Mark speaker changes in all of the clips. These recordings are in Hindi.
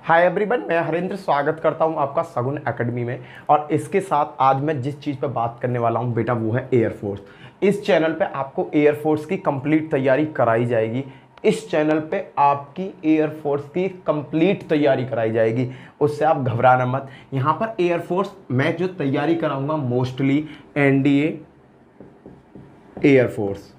Speaker 1: हाय एवरीवन, मैं हरेंद्र स्वागत करता हूं आपका सगुन एकेडमी में। और इसके साथ आज मैं जिस चीज़ पे बात करने वाला हूं बेटा वो है एयरफोर्स। इस चैनल पे आपको एयरफोर्स की कंप्लीट तैयारी कराई जाएगी। इस चैनल पे आपकी एयरफोर्स की कंप्लीट तैयारी कराई जाएगी, उससे आप घबराना मत। यहाँ पर एयरफोर्स मैं जो तैयारी कराऊंगा मोस्टली एनडीए, एयरफोर्स,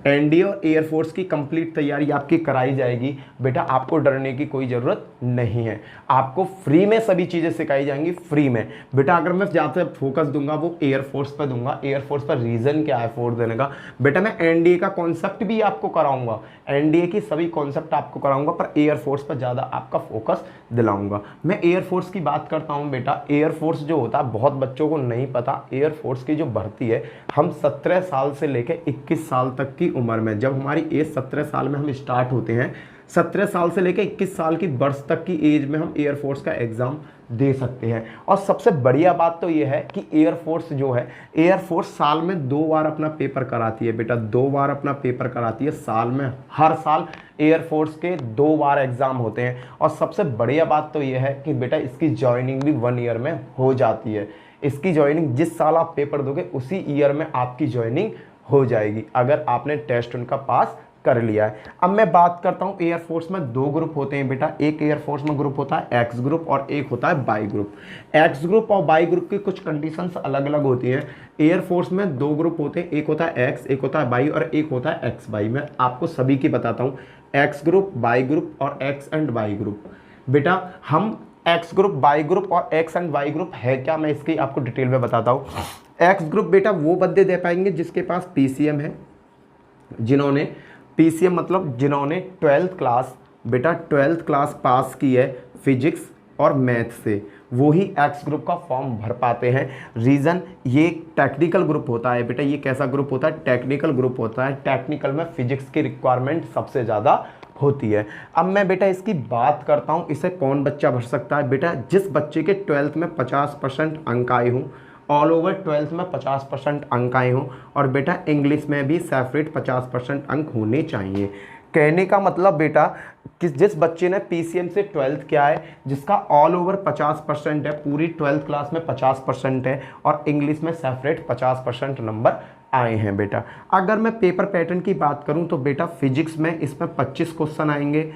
Speaker 1: एनडीए और एयरफोर्स की कंप्लीट तैयारी आपकी कराई जाएगी। बेटा आपको डरने की कोई ज़रूरत नहीं है, आपको फ्री में सभी चीज़ें सिखाई जाएंगी, फ्री में। बेटा अगर मैं ज़्यादा फोकस दूंगा वो एयरफोर्स पर दूंगा। एयरफोर्स पर रीज़न क्या है फोर्स देने का? बेटा मैं एनडीए का कॉन्सेप्ट भी आपको कराऊंगा, एनडीए की सभी कॉन्सेप्ट आपको कराऊंगा, पर एयरफोर्स पर ज़्यादा आपका फोकस दिलाऊंगा। मैं एयरफोर्स की बात करता हूँ बेटा। एयरफोर्स जो होता है बहुत बच्चों को नहीं पता, एयरफोर्स की जो भर्ती है हम 17 साल से लेकर 21 साल तक की उम्र में, जब हमारी एज 17 साल में हम स्टार्ट होते हैं, 17 साल से लेकर 21 साल की बर्थ तक की एज में हम एयरफोर्स का एग्जाम दे सकते हैं। और सबसे बढ़िया बात तो यह है कि एयरफोर्स जो है, एयरफोर्स साल में 2 बार अपना पेपर कराती है बेटा, 2 बार अपना पेपर कराती है साल में। हर साल एयरफोर्स के 2 बार एग्जाम होते हैं। और सबसे बढ़िया बात तो यह है कि बेटा इसकी ज्वाइनिंग भी 1 ईयर में हो जाती है। इसकी ज्वाइनिंग जिस साल आप पेपर दोगे उसी ईयर में आपकी ज्वाइनिंग हो जाएगी, अगर आपने टेस्ट उनका पास कर लिया है। अब मैं बात करता हूं, एयरफोर्स में 2 ग्रुप होते हैं बेटा। एक एयरफोर्स में ग्रुप होता है एक्स ग्रुप और एक होता है वाई ग्रुप। एक्स ग्रुप और वाई ग्रुप की कुछ कंडीशंस अलग अलग होती हैं। एयरफोर्स में 2 ग्रुप होते हैं, एक होता है एक्स, एक होता है वाई और एक होता है एक्स वाई। मैं आपको सभी की बताता हूँ, एक्स ग्रुप, वाई ग्रुप और एक्स एंड वाई ग्रुप। बेटा हम एक्स ग्रुप, वाई ग्रुप और एक्स एंड वाई ग्रुप है क्या, मैं इसकी आपको डिटेल में बताता हूँ। एक्स ग्रुप बेटा वो बंदे दे पाएंगे जिसके पास पीसीएम है, जिन्होंने पीसीएम मतलब जिन्होंने 12th क्लास, बेटा 12th क्लास पास की है फिजिक्स और मैथ से, वो ही एक्स ग्रुप का फॉर्म भर पाते हैं। रीज़न, ये टेक्निकल ग्रुप होता है बेटा। ये कैसा ग्रुप होता है? टेक्निकल ग्रुप होता है। टेक्निकल में फिजिक्स की रिक्वायरमेंट सबसे ज़्यादा होती है। अब मैं बेटा इसकी बात करता हूँ, इसे कौन बच्चा भर सकता है? बेटा जिस बच्चे के 12th में 50% अंक आए हों, ऑल ओवर 12th में 50% अंक आए हों, और बेटा इंग्लिश में भी सेपरेट 50% अंक होने चाहिए। कहने का मतलब बेटा कि जिस बच्चे ने पीसीएम से 12th किया है, जिसका ऑल ओवर 50% है, पूरी 12th क्लास में 50% है, और इंग्लिश में सेपरेट 50% नंबर आए हैं बेटा। अगर मैं पेपर पैटर्न की बात करूं तो बेटा फिजिक्स में इसमें 25 क्वेश्चन आएंगे,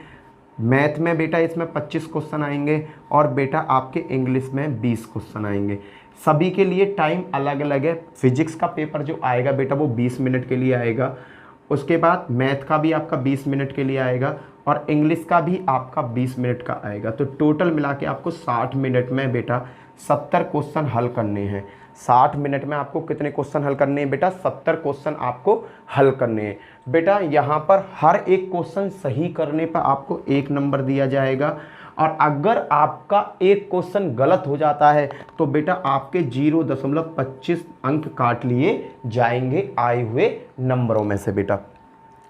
Speaker 1: मैथ में बेटा इसमें 25 क्वेश्चन आएंगे, और बेटा आपके इंग्लिश में 20 क्वेश्चन आएंगे। सभी के लिए टाइम अलग अलग है। फिजिक्स का पेपर जो आएगा बेटा वो 20 मिनट के लिए आएगा, उसके बाद मैथ का भी आपका 20 मिनट के लिए आएगा, और इंग्लिश का भी आपका 20 मिनट का आएगा। तो टोटल मिला के आपको 60 मिनट में बेटा 70 क्वेश्चन हल करने हैं। 60 मिनट में आपको कितने क्वेश्चन हल करने हैं बेटा? 70 क्वेश्चन आपको हल करने हैं बेटा। यहाँ पर हर एक क्वेश्चन सही करने पर आपको 1 नंबर दिया जाएगा, और अगर आपका एक क्वेश्चन गलत हो जाता है तो बेटा आपके 0.25 अंक काट लिए जाएंगे आए हुए नंबरों में से। बेटा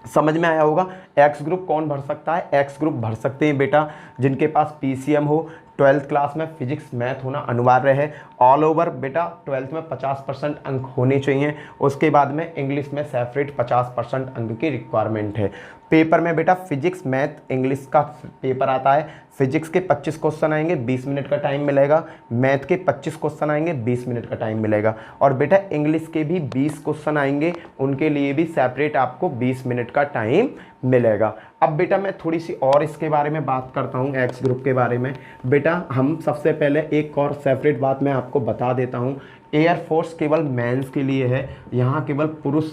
Speaker 1: समझ में आया होगा। एक्स ग्रुप कौन भर सकता है? एक्स ग्रुप भर सकते हैं बेटा जिनके पास पीसीएम हो, 12th क्लास में फिजिक्स मैथ होना अनिवार्य है, ऑल ओवर बेटा 12th में 50% अंक होने चाहिए, उसके बाद में इंग्लिश में सेपरेट 50% अंक की रिक्वायरमेंट है। पेपर में बेटा फिजिक्स मैथ इंग्लिश का पेपर आता है। फिजिक्स के 25 क्वेश्चन आएंगे, 20 मिनट का टाइम मिलेगा। मैथ के 25 क्वेश्चन आएंगे, 20 मिनट का टाइम मिलेगा। और बेटा इंग्लिश के भी 20 क्वेश्चन आएंगे, उनके लिए भी सेपरेट आपको 20 मिनट का टाइम मिलेगा। अब बेटा मैं थोड़ी सी और इसके बारे में बात करता हूँ, एक्स ग्रुप के बारे में। बेटा हम सबसे पहले एक और सेपरेट बात मैं आपको बता देता हूँ। एयरफोर्स केवल मेंस के लिए है, यहाँ केवल पुरुष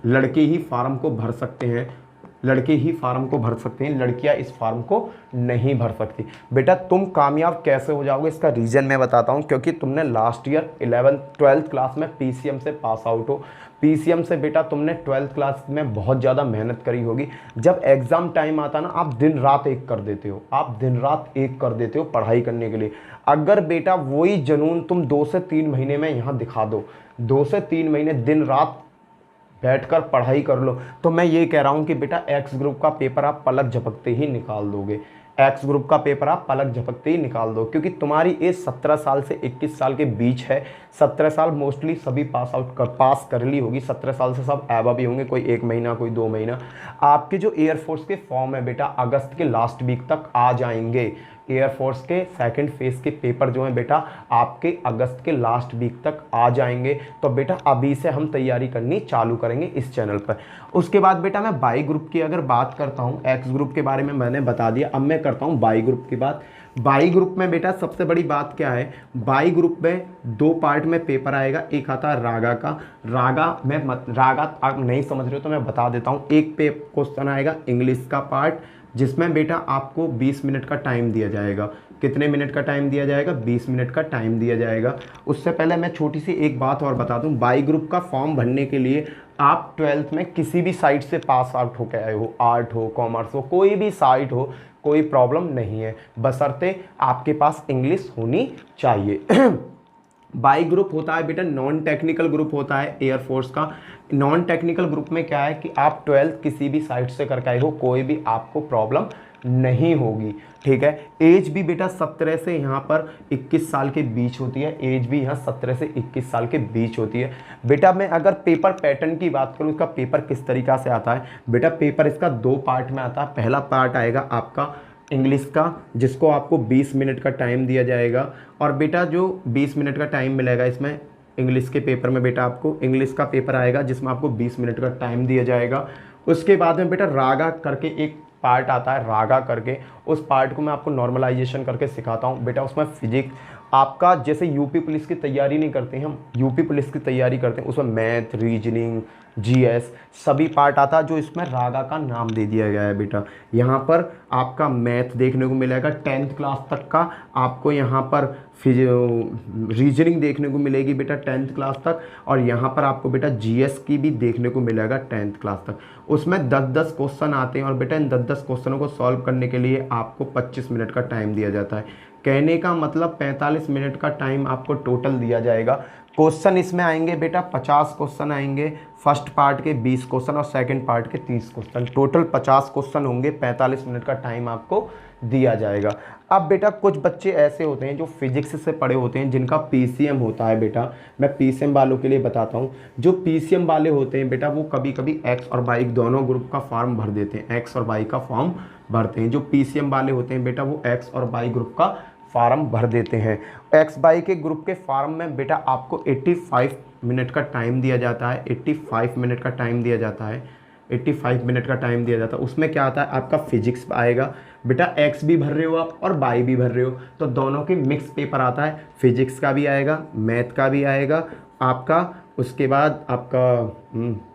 Speaker 1: लड़के ही फार्म को भर सकते हैं, लड़के ही फार्म को भर सकते हैं, लड़कियां इस फार्म को नहीं भर सकती। बेटा तुम कामयाब कैसे हो जाओगे इसका रीज़न मैं बताता हूं, क्योंकि तुमने लास्ट ईयर 12th क्लास में पीसीएम से पास आउट हो। पीसीएम से बेटा तुमने 12th क्लास में बहुत ज़्यादा मेहनत करी होगी। जब एग्ज़ाम टाइम आता ना, आप दिन रात एक कर देते हो, आप दिन रात एक कर देते हो पढ़ाई करने के लिए। अगर बेटा वही जुनून तुम 2 से 3 महीने में यहाँ दिखा दो, 2 से 3 महीने दिन रात बैठकर पढ़ाई कर लो, तो मैं ये कह रहा हूँ कि बेटा एक्स ग्रुप का पेपर आप पलक झपकते ही निकाल दोगे। एक्स ग्रुप का पेपर आप पलक झपकते ही निकाल दो, क्योंकि तुम्हारी एज 17 साल से 21 साल के बीच है। 17 साल मोस्टली सभी पास कर ली होगी, 17 साल से सब एबव भी होंगे, कोई 1 महीना कोई 2 महीना। आपके जो एयरफोर्स के फॉर्म है बेटा अगस्त के लास्ट वीक तक आ जाएंगे। एयरफोर्स के सेकंड फेज के पेपर जो हैं बेटा आपके अगस्त के लास्ट वीक तक आ जाएंगे। तो बेटा अभी से हम तैयारी करनी चालू करेंगे इस चैनल पर। उसके बाद बेटा मैं बाई ग्रुप की अगर बात करता हूँ, एक्स ग्रुप के बारे में मैंने बता दिया, अब मैं करता हूँ बाई ग्रुप की बात। बाई ग्रुप में बेटा सबसे बड़ी बात क्या है, बाई ग्रुप में 2 पार्ट में पेपर आएगा। एक आता है रागा का, रागा आप नहीं समझ रहे हो तो मैं बता देता हूँ। एक पे क्वेश्चन आएगा इंग्लिश का पार्ट, जिसमें बेटा आपको 20 मिनट का टाइम दिया जाएगा। कितने मिनट का टाइम दिया जाएगा? 20 मिनट का टाइम दिया जाएगा। उससे पहले मैं छोटी सी एक बात और बता दूं, बाई ग्रुप का फॉर्म भरने के लिए आप 12th में किसी भी साइट से पास आउट होकर आए हो, आर्ट हो, कॉमर्स हो, कोई भी साइट हो, कोई प्रॉब्लम नहीं है, बशर्ते आपके पास इंग्लिश होनी चाहिए। बाई ग्रुप होता है बेटा नॉन टेक्निकल ग्रुप होता है एयरफोर्स का। नॉन टेक्निकल ग्रुप में क्या है कि आप 12th किसी भी साइट से करके आए हो, कोई भी आपको प्रॉब्लम नहीं होगी, ठीक है। एज भी बेटा 17 से यहाँ पर 21 साल के बीच होती है। एज भी यहाँ 17 से 21 साल के बीच होती है। बेटा मैं अगर पेपर पैटर्न की बात करूँ, इसका पेपर किस तरीका से आता है, बेटा पेपर इसका 2 पार्ट में आता है। पहला पार्ट आएगा आपका इंग्लिश का, जिसको आपको 20 मिनट का टाइम दिया जाएगा। और बेटा जो 20 मिनट का टाइम मिलेगा इसमें इंग्लिश के पेपर में, बेटा आपको इंग्लिश का पेपर आएगा जिसमें आपको 20 मिनट का टाइम दिया जाएगा। उसके बाद में बेटा रागा करके एक पार्ट आता है, रागा करके, उस पार्ट को मैं आपको नॉर्मलाइजेशन करके सिखाता हूँ। बेटा उसमें फिजिक्स आपका, जैसे यूपी पुलिस की तैयारी नहीं करते हैं हम, यूपी पुलिस की तैयारी करते हैं, उसमें मैथ, रीजनिंग, जीएस सभी पार्ट आता है, जो इसमें रागा का नाम दे दिया गया है। बेटा यहाँ पर आपका मैथ देखने को मिलेगा 10th क्लास तक का, आपको यहाँ पर रीजनिंग देखने को मिलेगी बेटा 10th क्लास तक, और यहाँ पर आपको बेटा जीएस की भी देखने को मिलेगा 10th क्लास तक। उसमें 10-10 क्वेश्चन आते हैं, और बेटा इन 10-10 क्वेश्चनों को सॉल्व करने के लिए आपको 25 मिनट का टाइम दिया जाता है। कहने का मतलब 45 मिनट का टाइम आपको टोटल दिया जाएगा। क्वेश्चन इसमें आएंगे बेटा 50 क्वेश्चन आएंगे, फर्स्ट पार्ट के 20 क्वेश्चन और सेकंड पार्ट के 30 क्वेश्चन, टोटल 50 क्वेश्चन होंगे। 45 मिनट का टाइम आपको दिया जाएगा। अब बेटा कुछ बच्चे ऐसे होते हैं जो फिजिक्स से पढ़े होते हैं, जिनका पीसीएम होता है। बेटा मैं पीसीएम वालों के लिए बताता हूँ, जो पीसीएम वाले होते हैं बेटा वो कभी कभी एक्स और वाई दोनों ग्रुप का फॉर्म भर देते हैं, एक्स और वाई का फॉर्म भरते हैं। जो पीसीएम वाले होते हैं बेटा वो एक्स और वाई ग्रुप का फॉर्म भर देते हैं। एक्स वाई के ग्रुप के फॉर्म में बेटा आपको 85 मिनट का टाइम दिया जाता है, 85 मिनट का टाइम दिया जाता है, 85 मिनट का टाइम दिया जाता है। उसमें क्या आता है, आपका फिजिक्स आएगा बेटा, एक्स भी भर रहे हो आप और वाई भी भर रहे हो, तो दोनों के मिक्स पेपर आता है। फिजिक्स का भी आएगा, मैथ का भी आएगा आपका, उसके बाद आपका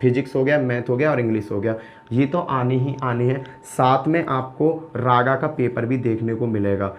Speaker 1: फिजिक्स हो गया, मैथ हो गया और इंग्लिश हो गया, ये तो आनी ही आनी है। साथ में आपको रागा का पेपर भी देखने को मिलेगा,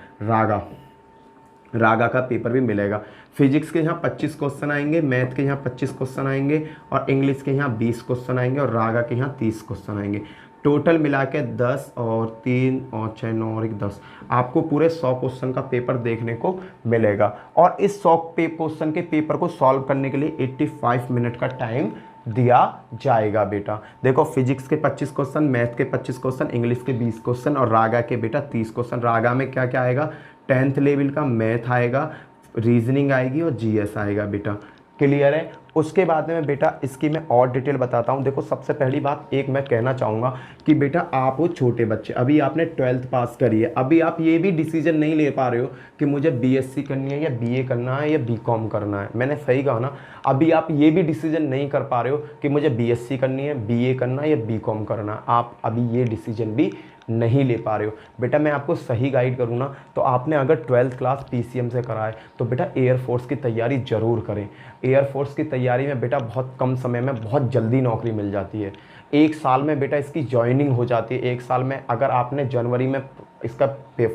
Speaker 1: रागा का पेपर भी मिलेगा। फिजिक्स के यहाँ 25 क्वेश्चन आएंगे, मैथ के यहाँ 25 क्वेश्चन आएंगे, और इंग्लिश के यहाँ 20 क्वेश्चन आएंगे, और रागा के यहाँ 30 क्वेश्चन आएंगे। टोटल मिला के 10 और 3 और 6 9 और 1 10, आपको पूरे 100 क्वेश्चन का पेपर देखने को मिलेगा। और इस 100 क्वेश्चन के पेपर को सॉल्व करने के लिए 85 मिनट का टाइम दिया जाएगा। बेटा देखो, फिजिक्स के 25 क्वेश्चन, मैथ के 25 क्वेश्चन, इंग्लिश के 20 क्वेश्चन और रागा के बेटा 30 क्वेश्चन। रागा में क्या क्या आएगा, 10th लेवल का मैथ आएगा, रीजनिंग आएगी और जीएस आएगा। बेटा क्लियर है। उसके बाद में बेटा इसकी मैं और डिटेल बताता हूँ। देखो सबसे पहली बात एक मैं कहना चाहूँगा कि बेटा आप हो छोटे बच्चे, अभी आपने 12th पास करी है, अभी आप ये भी डिसीजन नहीं ले पा रहे हो कि मुझे बीएससी करनी है या बीए करना है या बीकॉम करना है। मैंने सही कहा ना, अभी आप ये भी डिसीजन नहीं कर पा रहे हो कि मुझे बीएससी करनी है, बीए करना है या बीकॉम करना है। आप अभी ये डिसीजन भी नहीं ले पा रहे हो। बेटा मैं आपको सही गाइड करूँ ना, तो आपने अगर 12th क्लास पीसीएम से करा है तो बेटा एयरफोर्स की तैयारी ज़रूर करें। एयरफोर्स की तैयारी में बेटा बहुत कम समय में बहुत जल्दी नौकरी मिल जाती है। 1 साल में बेटा इसकी ज्वाइनिंग हो जाती है। 1 साल में अगर आपने जनवरी में इसका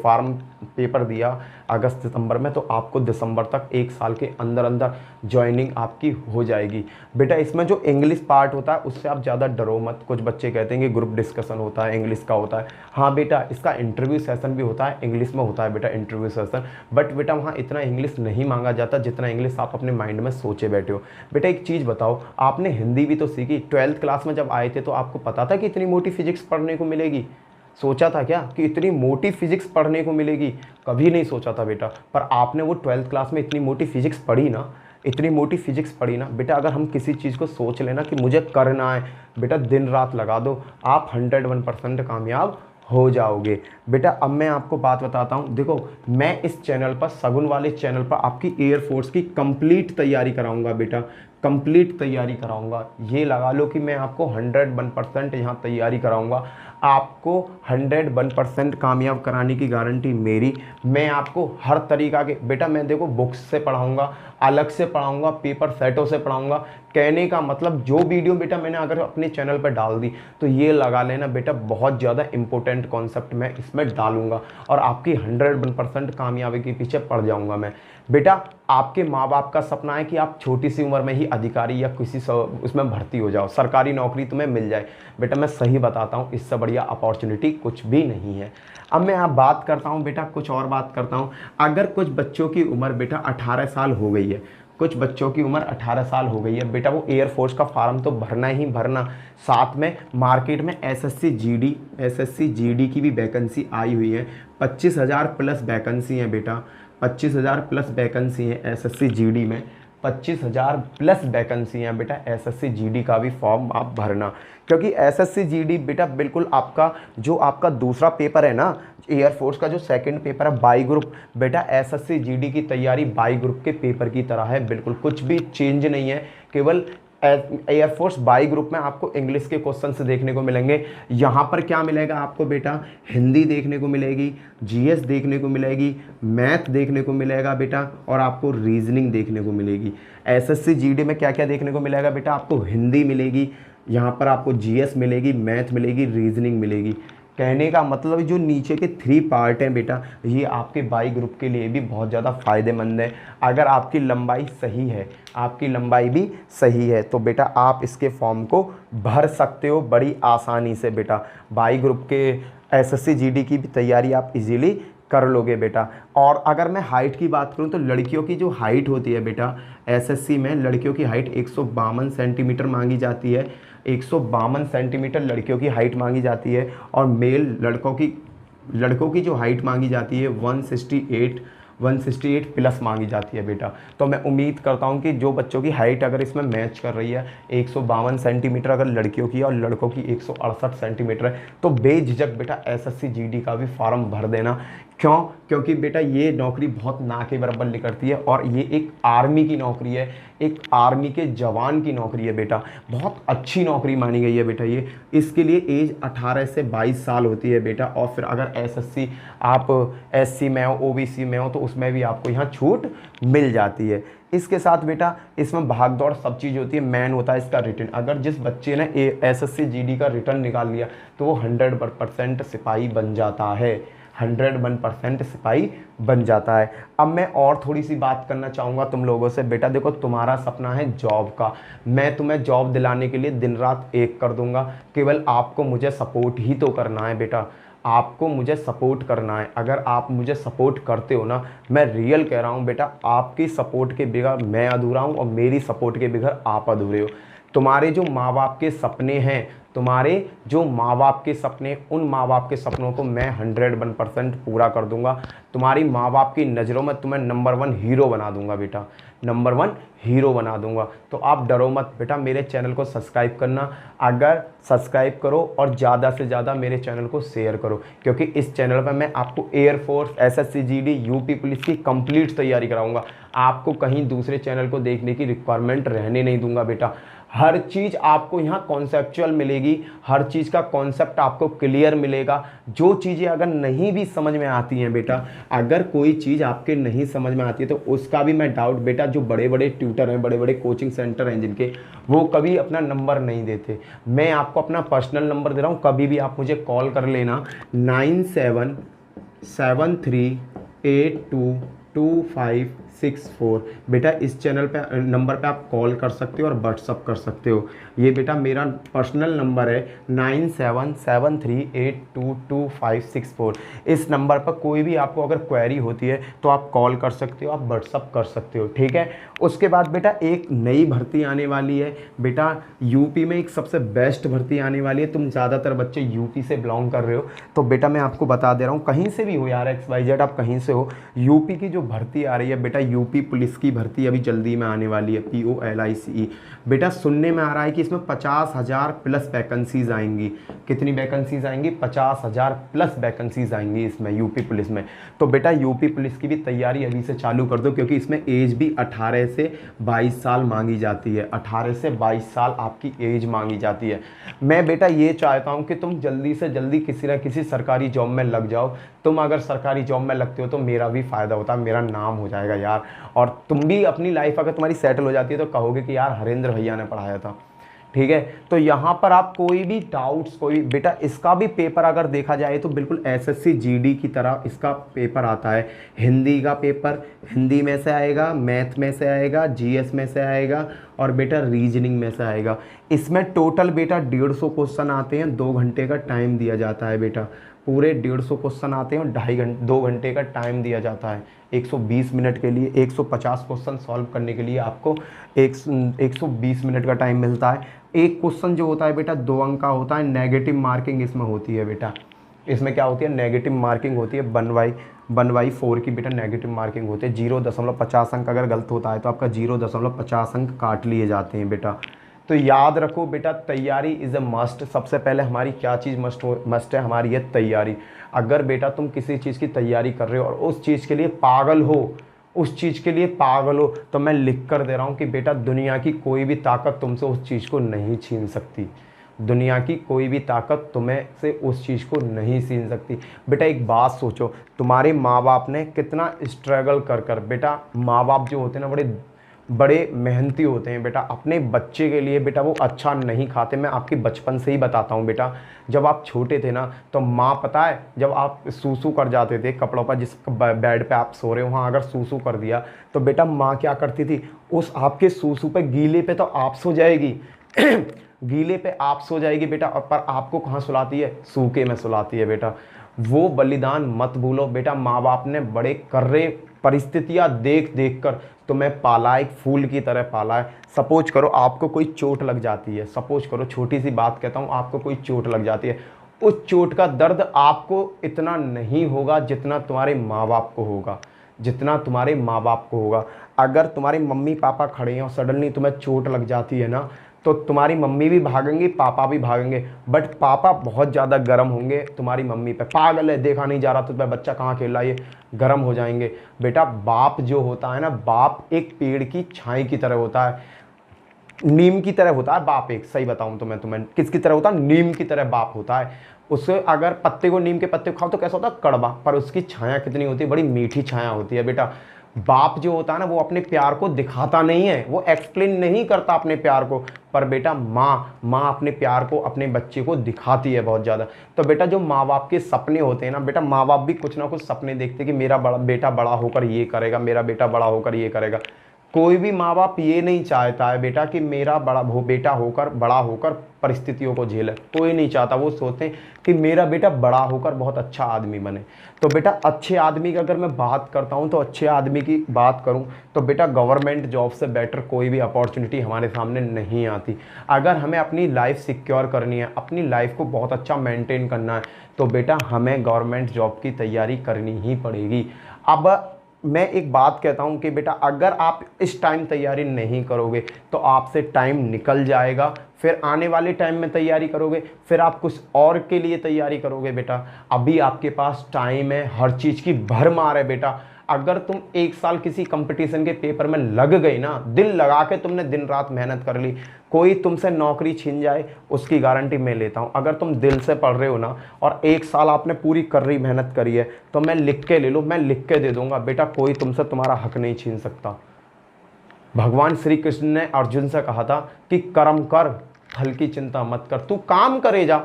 Speaker 1: फॉर्म पेपर दिया अगस्त सितंबर में, तो आपको दिसंबर तक 1 साल के अंदर अंदर ज्वाइनिंग आपकी हो जाएगी। बेटा इसमें जो इंग्लिश पार्ट होता है उससे आप ज़्यादा डरो मत। कुछ बच्चे कहते हैं कि ग्रुप डिस्कशन होता है, इंग्लिश का होता है। हाँ बेटा, इसका इंटरव्यू सेशन भी होता है, इंग्लिश में होता है बेटा इंटरव्यू सेशन, बट बेटा वहाँ इतना इंग्लिश नहीं मांगा जाता जितना इंग्लिश आप अपने माइंड में सोचे बैठे हो। बेटा एक चीज़ बताओ, आपने हिंदी भी तो सीखी, 12th क्लास में जब आए थे तो आपको पता था कि इतनी मोटी फिजिक्स पढ़ने को मिलेगी? सोचा था क्या कि इतनी मोटी फिजिक्स पढ़ने को मिलेगी? कभी नहीं सोचा था बेटा। पर आपने वो 12th क्लास में इतनी मोटी फिजिक्स पढ़ी ना, इतनी मोटी फिजिक्स पढ़ी ना बेटा। अगर हम किसी चीज़ को सोच लेना कि मुझे करना है बेटा, दिन रात लगा दो, आप 101% कामयाब हो जाओगे बेटा। अब मैं आपको बात बताता हूँ। देखो, मैं इस चैनल पर, सगुन वाले चैनल पर आपकी एयरफोर्स की कंप्लीट तैयारी कराऊंगा बेटा, कंप्लीट तैयारी कराऊंगा। ये लगा लो कि मैं आपको 101% यहाँ तैयारी कराऊंगा। आपको 101% कामयाब कराने की गारंटी मेरी। मैं आपको हर तरीका के बेटा, मैं देखो बुक्स से पढ़ाऊंगा, अलग से पढ़ाऊंगा, पेपर सेटों से पढ़ाऊंगा। कहने का मतलब जो वीडियो बेटा मैंने अगर अपने चैनल पर डाल दी तो ये लगा लेना बेटा, बहुत ज़्यादा इंपॉर्टेंट कॉन्सेप्ट मैं इसमें डालूंगा और आपकी 101% कामयाबी के पीछे पड़ जाऊंगा मैं बेटा। आपके माँ बाप का सपना है कि आप छोटी सी उम्र में ही अधिकारी या किसी उसमें भर्ती हो जाओ, सरकारी नौकरी तुम्हें मिल जाए। बेटा मैं सही बताता हूँ, इससे बढ़िया अपॉर्चुनिटी कुछ भी नहीं है। अब मैं आप बात करता हूँ बेटा, कुछ और बात करता हूँ। अगर कुछ बच्चों की उम्र बेटा 18 साल हो गई है, कुछ बच्चों की उम्र 18 साल हो गई है बेटा, वो एयरफोर्स का फार्म तो भरना ही भरना। साथ में मार्केट में एसएससी जीडी की भी वैकेंसी आई हुई है। 25,000 प्लस वैकेंसी है बेटा, 25,000 प्लस वैकेंसी है एसएससी जीडी में। 25,000 प्लस वैकेंसी है बेटा, एसएससी जीडी का भी फॉर्म आप भरना। क्योंकि एसएससी जीडी बेटा बिल्कुल आपका जो आपका दूसरा पेपर है ना, एयरफोर्स का जो सेकंड पेपर है बाई ग्रुप, बेटा एसएससी जीडी की तैयारी बाई ग्रुप के पेपर की तरह है, बिल्कुल कुछ भी चेंज नहीं है। केवल एयरफोर्स बाई ग्रुप में आपको इंग्लिश के क्वेश्चंस देखने को मिलेंगे। यहाँ पर क्या मिलेगा आपको बेटा, हिंदी देखने को मिलेगी, जीएस देखने को मिलेगी, मैथ देखने को मिलेगा बेटा, और आपको रीजनिंग देखने को मिलेगी। एसएससी जीडी में क्या क्या देखने को मिलेगा बेटा, आपको हिंदी मिलेगी, यहाँ पर आपको जीएस मिलेगी, मैथ मिलेगी, रीजनिंग मिलेगी। कहने का मतलब जो नीचे के 3 पार्ट हैं बेटा, ये आपके बाई ग्रुप के लिए भी बहुत ज़्यादा फ़ायदेमंद है। अगर आपकी लंबाई सही है, आपकी लंबाई भी सही है, तो बेटा आप इसके फॉर्म को भर सकते हो बड़ी आसानी से बेटा। बाई ग्रुप के एसएससी जीडी की भी तैयारी आप इजीली कर लोगे बेटा। और अगर मैं हाइट की बात करूं तो लड़कियों की जो हाइट होती है बेटा, एसएससी में लड़कियों की हाइट 152 सेंटीमीटर मांगी जाती है। 152 सेंटीमीटर लड़कियों की हाइट मांगी जाती है, और मेल लड़कों की जो हाइट मांगी जाती है 168 प्लस मांगी जाती है बेटा। तो मैं उम्मीद करता हूं कि जो बच्चों की हाइट अगर इसमें मैच कर रही है, 152 सेंटीमीटर अगर लड़कियों की है और लड़कों की 168 सेंटीमीटर है, तो बेझिझक बेटा एसएससी जीडी का भी फॉर्म भर देना। क्यों? क्योंकि बेटा ये नौकरी बहुत ना के बराबर निकलती है, और ये एक आर्मी की नौकरी है, एक आर्मी के जवान की नौकरी है बेटा। बहुत अच्छी नौकरी मानी गई है बेटा ये। इसके लिए एज 18 से 22 साल होती है बेटा। और फिर अगर एसएससी आप एससी में हो, ओबीसी में हो, तो उसमें भी आपको यहाँ छूट मिल जाती है। इसके साथ बेटा इसमें भाग दौड़ सब चीज़ होती है, मेन होता है इसका रिटर्न। अगर जिस बच्चे ने एसएससी जीडी का रिटर्न निकाल लिया तो वो 100% सिपाही बन जाता है, 101% सिपाही बन जाता है। अब मैं और थोड़ी सी बात करना चाहूँगा तुम लोगों से बेटा। देखो, तुम्हारा सपना है जॉब का, मैं तुम्हें जॉब दिलाने के लिए दिन रात एक कर दूंगा। केवल आपको मुझे सपोर्ट ही तो करना है बेटा, आपको मुझे सपोर्ट करना है। अगर आप मुझे सपोर्ट करते हो ना, मैं रियल कह रहा हूँ बेटा, आपकी सपोर्ट के बगैर मैं अधूरा हूँ और मेरी सपोर्ट के बगैर आप अधूरे हो। तुम्हारे जो माँ बाप के सपने हैं, तुम्हारे जो माँ बाप के सपने, उन माँ बाप के सपनों को मैं 101% पूरा कर दूंगा। तुम्हारी माँ बाप की नज़रों में तुम्हें नंबर 1 हीरो बना दूंगा बेटा, नंबर 1 हीरो बना दूंगा। तो आप डरो मत बेटा, मेरे चैनल को सब्सक्राइब करना। अगर सब्सक्राइब करो और ज़्यादा से ज़्यादा मेरे चैनल को शेयर करो, क्योंकि इस चैनल पर मैं आपको air force, SSC GD, UP police की कंप्लीट तैयारी कराऊंगा। आपको कहीं दूसरे चैनल को देखने की रिक्वायरमेंट रहने नहीं दूंगा बेटा। हर चीज़ आपको यहाँ कॉन्सेप्चुअल मिलेगी, हर चीज़ का कॉन्सेप्ट आपको क्लियर मिलेगा। जो चीज़ें अगर नहीं भी समझ में आती हैं बेटा, अगर कोई चीज़ आपके नहीं समझ में आती है तो उसका भी मैं डाउट बेटा, जो बड़े बड़े ट्यूटर हैं, बड़े बड़े कोचिंग सेंटर हैं जिनके, वो कभी अपना नंबर नहीं देते। मैं आपको अपना पर्सनल नंबर दे रहा हूँ, कभी भी आप मुझे कॉल कर लेना। 977382 2564। बेटा इस चैनल पे नंबर पे आप कॉल कर सकते हो और व्हाट्सअप कर सकते हो। ये बेटा मेरा पर्सनल नंबर है 9773822564। इस नंबर पर कोई भी आपको अगर क्वेरी होती है तो आप कॉल कर सकते हो, आप व्हाट्सअप कर सकते हो, ठीक है। उसके बाद बेटा एक नई भर्ती आने वाली है बेटा, यूपी में एक सबसे बेस्ट भर्ती आने वाली है। तुम ज़्यादातर बच्चे यूपी से बिलोंग कर रहे हो, तो बेटा मैं आपको बता दे रहा हूँ, कहीं से भी हो यार, XYZ आप कहीं से हो, यूपी की जो भर्ती आ रही है बेटा, यूपी पुलिस की भर्ती अभी जल्दी में आने वाली है, POLICE। बेटा सुनने में आ रहा है कि इसमें 50,000 प्लस वैकेंसीज आएंगी। कितनी वैकेंसीज आएंगी? 50,000 प्लस वैकेंसीज आएंगी इसमें यूपी पुलिस में। तो बेटा यूपी पुलिस की भी तैयारी अभी से चालू कर दो, क्योंकि इसमें एज भी 18 से 22 साल मांगी जाती है। 18 से 22 साल आपकी एज मांगी जाती है। मैं बेटा ये चाहता हूँ कि तुम जल्दी से जल्दी किसी ना किसी सरकारी जॉब में लग जाओ। तुम अगर सरकारी जॉब में लगते हो तो मेरा भी फ़ायदा होता है, मेरा नाम हो जाएगा यार, और तुम भी अपनी लाइफ अगर तुम्हारी सेटल हो जाती है तो कहोगे कि यार हरेंद्र भैया ने पढ़ाया था, ठीक है। तो यहाँ पर आप कोई भी डाउट्स, कोई बेटा इसका भी पेपर अगर देखा जाए तो बिल्कुल SSC GD की तरह इसका पेपर आता है। हिंदी का पेपर हिंदी में से आएगा, मैथ में से आएगा, GS में से आएगा, और बेटा रीजनिंग में से आएगा। इसमें टोटल बेटा 150 क्वेश्चन आते हैं, 2 घंटे का टाइम दिया जाता है बेटा। पूरे 150 क्वेश्चन आते हैं और 2 घंटे का टाइम दिया जाता है। 120 मिनट के लिए 150 क्वेश्चन सॉल्व करने के लिए आपको 120 मिनट का टाइम मिलता है। एक क्वेश्चन जो होता है बेटा 2 अंक का होता है। नेगेटिव मार्किंग इसमें होती है बेटा। इसमें क्या होती है? नेगेटिव मार्किंग होती है। 1/4 की बेटा नेगेटिव मार्किंग होती है। 0.50 अंक अगर गलत होता है तो आपका 0.50 अंक काट लिए जाते हैं बेटा। तो याद रखो बेटा, तैयारी इज़ अ मस्ट। सबसे पहले हमारी क्या चीज़ मस्ट है? हमारी है तैयारी। अगर बेटा तुम किसी चीज़ की तैयारी कर रहे हो और उस चीज़ के लिए पागल हो, उस चीज़ के लिए पागल हो, तो मैं लिख कर दे रहा हूँ कि बेटा दुनिया की कोई भी ताकत तुमसे उस चीज़ को नहीं छीन सकती। दुनिया की कोई भी ताकत तुम्हें से उस चीज़ को नहीं छीन सकती। बेटा एक बात सोचो, तुम्हारे माँ बाप ने कितना स्ट्रगल कर कर, बेटा माँ बाप जो होते हैं ना बड़े बड़े मेहनती होते हैं बेटा, अपने बच्चे के लिए बेटा वो अच्छा नहीं खाते। मैं आपकी बचपन से ही बताता हूँ बेटा, जब आप छोटे थे ना तो माँ, पता है जब आप सूसू कर जाते थे कपड़ों पर, जिस बेड पे आप सो रहे हो वहाँ अगर सूसू कर दिया तो बेटा माँ क्या करती थी, उस आपके सूसू पे गीले पे तो आप सो जाएगी गीले पे आप सो जाएगी बेटा, और पर आपको कहाँ सुलाती है? सूखे में सुलाती है बेटा। वो बलिदान मत भूलो बेटा। माँ बाप ने बड़े कर्रे परिस्थितियाँ देख देख कर तुम्हें पाला, एक फूल की तरह पाला है। सपोज करो आपको कोई चोट लग जाती है, सपोज करो, छोटी सी बात कहता हूँ, आपको कोई चोट लग जाती है, उस चोट का दर्द आपको इतना नहीं होगा जितना तुम्हारे माँ बाप को होगा, जितना तुम्हारे माँ बाप को होगा। अगर तुम्हारे मम्मी पापा खड़े हैं और सडनली तुम्हें चोट लग जाती है ना, तो तुम्हारी मम्मी भी भागेंगी, पापा भी भागेंगे, बट पापा बहुत ज़्यादा गर्म होंगे तुम्हारी मम्मी पे। पागल है, देखा नहीं जा रहा तो बच्चा कहाँ खेल रहा है, ये गर्म हो जाएंगे। बेटा बाप जो होता है ना, बाप एक पेड़ की छाई की तरह होता है, नीम की तरह होता है बाप। एक सही बताऊं तो मैं तुम्हें, किसकी तरह होता है? नीम की तरह बाप होता है। उसे अगर पत्ते को, नीम के पत्ते को खाओ तो कैसा होता है? कड़वा, पर उसकी छाया कितनी होती है? बड़ी मीठी छाया होती है बेटा। बाप जो होता है ना वो अपने प्यार को दिखाता नहीं है, वो एक्सप्लेन नहीं करता अपने प्यार को, पर बेटा माँ अपने प्यार को अपने बच्चे को दिखाती है बहुत ज़्यादा। तो बेटा जो माँ बाप के सपने होते हैं ना बेटा, माँ बाप भी कुछ ना कुछ सपने देखते हैं कि मेरा बेटा बड़ा होकर ये करेगा, मेरा बेटा बड़ा होकर ये करेगा। कोई भी माँ बाप ये नहीं चाहता है बेटा कि मेरा बेटा होकर बड़ा होकर परिस्थितियों को झेले, कोई नहीं चाहता। वो सोचते हैं कि मेरा बेटा बड़ा होकर बहुत अच्छा आदमी बने। तो बेटा अच्छे आदमी की अगर मैं बात करता हूँ, तो अच्छे आदमी की बात करूँ तो बेटा गवर्नमेंट जॉब से बेटर कोई भी अपॉर्चुनिटी हमारे सामने नहीं आती। अगर हमें अपनी लाइफ सिक्योर करनी है, अपनी लाइफ को बहुत अच्छा मेंटेन करना है, तो बेटा हमें गवर्नमेंट जॉब की तैयारी करनी ही पड़ेगी। अब मैं एक बात कहता हूं कि बेटा अगर आप इस टाइम तैयारी नहीं करोगे तो आपसे टाइम निकल जाएगा, फिर आने वाले टाइम में तैयारी करोगे, फिर आप कुछ और के लिए तैयारी करोगे। बेटा अभी आपके पास टाइम है, हर चीज़ की भरमार है बेटा। अगर तुम 1 साल किसी कंपटीशन के पेपर में लग गई ना, दिल लगा के तुमने दिन रात मेहनत कर ली, कोई तुमसे नौकरी छीन जाए उसकी गारंटी मैं लेता हूँ। अगर तुम दिल से पढ़ रहे हो ना और 1 साल आपने पूरी कर रही मेहनत करी है, तो मैं लिख के ले लो, मैं लिख के दे दूंगा बेटा, कोई तुमसे तुम्हारा हक नहीं छीन सकता। भगवान श्री कृष्ण ने अर्जुन से कहा था कि कर्म कर, फल की चिंता मत कर, तू काम करे जा,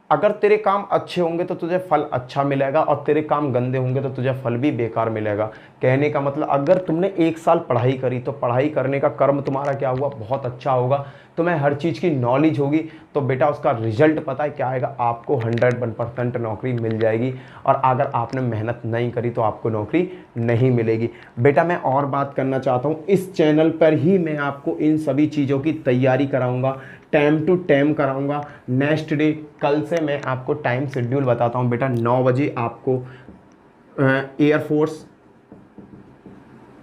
Speaker 1: अगर तेरे काम अच्छे होंगे तो तुझे फल अच्छा मिलेगा, और तेरे काम गंदे होंगे तो तुझे फल भी बेकार मिलेगा। कहने का मतलब, अगर तुमने 1 साल पढ़ाई करी तो पढ़ाई करने का कर्म तुम्हारा क्या हुआ, बहुत अच्छा होगा। तुम्हें हर चीज़ की नॉलेज होगी तो बेटा उसका रिजल्ट पता है क्या आएगा, आपको 100% नौकरी मिल जाएगी। और अगर आपने मेहनत नहीं करी तो आपको नौकरी नहीं मिलेगी। बेटा मैं और बात करना चाहता हूँ, इस चैनल पर ही मैं आपको इन सभी चीज़ों की तैयारी कराऊंगा, टाइम टू टाइम कराऊंगा। नेक्स्ट डे कल से मैं आपको टाइम शेड्यूल बताता हूँ। बेटा 9 बजे आपको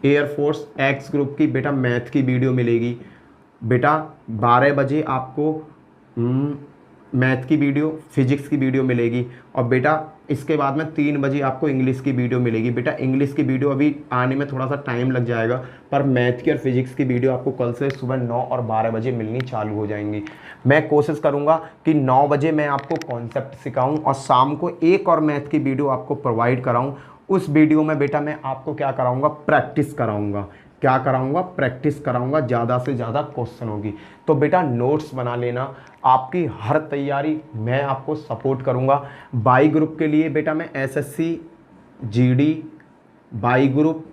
Speaker 1: एयरफोर्स एक्स ग्रुप की बेटा मैथ की वीडियो मिलेगी। बेटा 12 बजे आपको मैथ की वीडियो, फिजिक्स की वीडियो मिलेगी। और बेटा इसके बाद में 3 बजे आपको इंग्लिश की वीडियो मिलेगी। बेटा इंग्लिश की वीडियो अभी आने में थोड़ा सा टाइम लग जाएगा, पर मैथ की और फिजिक्स की वीडियो आपको कल से सुबह 9 और 12 बजे मिलनी चालू हो जाएंगी। मैं कोशिश करूंगा कि 9 बजे मैं आपको कॉन्सेप्ट सिखाऊं और शाम को एक और मैथ की वीडियो आपको प्रोवाइड कराऊं। उस वीडियो में बेटा मैं आपको क्या कराऊंगा, प्रैक्टिस कराऊंगा। क्या कराऊंगा, प्रैक्टिस कराऊंगा, ज़्यादा से ज़्यादा क्वेश्चन होगी। तो बेटा नोट्स बना लेना, आपकी हर तैयारी मैं आपको सपोर्ट करूंगा। बाई ग्रुप के लिए बेटा मैं एसएससी जीडी बाई ग्रुप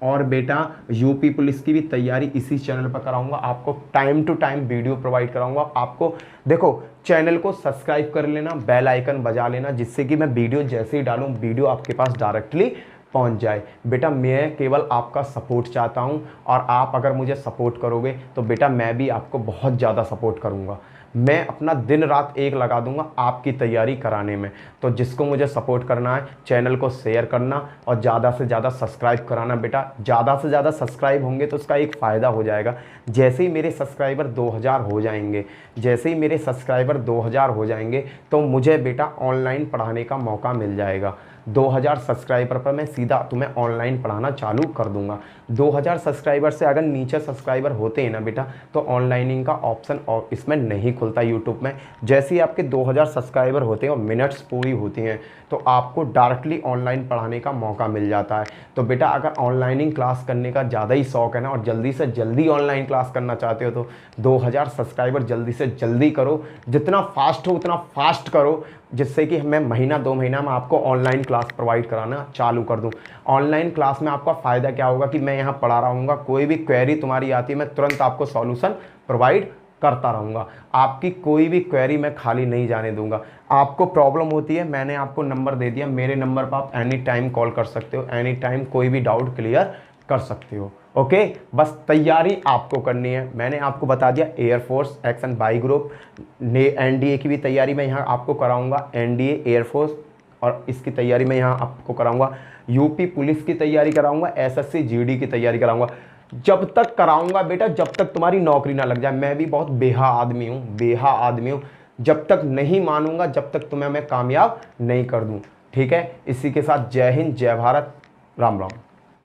Speaker 1: और बेटा यूपी पुलिस की भी तैयारी इसी चैनल पर कराऊंगा। आपको time to time video provide कराऊंगा। आपको देखो, चैनल को सब्सक्राइब कर लेना, बेल आइकन बजा लेना, जिससे कि मैं वीडियो जैसे ही डालूं वीडियो आपके पास डायरेक्टली पहुंच जाए। बेटा मैं केवल आपका सपोर्ट चाहता हूं, और आप अगर मुझे सपोर्ट करोगे तो बेटा मैं भी आपको बहुत ज़्यादा सपोर्ट करूंगा। मैं अपना दिन रात एक लगा दूंगा आपकी तैयारी कराने में। तो जिसको मुझे सपोर्ट करना है, चैनल को शेयर करना और ज़्यादा से ज़्यादा सब्सक्राइब कराना। बेटा ज़्यादा से ज़्यादा सब्सक्राइब होंगे तो उसका एक फ़ायदा हो जाएगा। जैसे ही मेरे सब्सक्राइबर 2000 हो जाएंगे, जैसे ही मेरे सब्सक्राइबर 2000 हो जाएंगे तो मुझे बेटा ऑनलाइन पढ़ाने का मौका मिल जाएगा। 2000 सब्सक्राइबर पर मैं सीधा तुम्हें ऑनलाइन पढ़ाना चालू कर दूंगा। 2000 सब्सक्राइबर से अगर नीचे सब्सक्राइबर होते हैं ना बेटा, तो ऑनलाइनिंग का ऑप्शन और इसमें नहीं खुलता यूट्यूब में। जैसे ही आपके 2000 सब्सक्राइबर होते हैं और मिनट्स पूरी होती हैं तो आपको डायरेक्टली ऑनलाइन पढ़ाने का मौका मिल जाता है। तो बेटा अगर ऑनलाइनिंग क्लास करने का ज़्यादा ही शौक है ना, और जल्दी से जल्दी ऑनलाइन क्लास करना चाहते हो, तो 2000 सब्सक्राइबर जल्दी से जल्दी करो। जितना फास्ट हो उतना फास्ट करो, जिससे कि मैं महीना 2 महीना में आपको ऑनलाइन क्लास प्रोवाइड कराना चालू कर दूं। ऑनलाइन क्लास में आपका फ़ायदा क्या होगा कि मैं यहाँ पढ़ा रहूँगा, कोई भी क्वेरी तुम्हारी आती है मैं तुरंत आपको सॉल्यूशन प्रोवाइड करता रहूँगा। आपकी कोई भी क्वेरी मैं खाली नहीं जाने दूंगा। आपको प्रॉब्लम होती है, मैंने आपको नंबर दे दिया, मेरे नंबर पर आप एनी टाइम कॉल कर सकते हो, एनी टाइम कोई भी डाउट क्लियर कर सकते हो। ओके, बस तैयारी आपको करनी है। मैंने आपको बता दिया air force x and by group, NDA की भी तैयारी मैं यहाँ आपको कराऊंगा। एनडीए एयरफोर्स और इसकी तैयारी मैं यहाँ आपको कराऊंगा। यूपी पुलिस की तैयारी कराऊंगा, एसएससी जीडी की तैयारी कराऊंगा। जब तक कराऊंगा बेटा, जब तक तुम्हारी नौकरी ना लग जाए। मैं भी बहुत बेहा आदमी हूँ। जब तक नहीं मानूंगा, जब तक तुम्हें मैं कामयाब नहीं कर दूं। ठीक है, इसी के साथ जय हिंद, जय भारत, राम राम।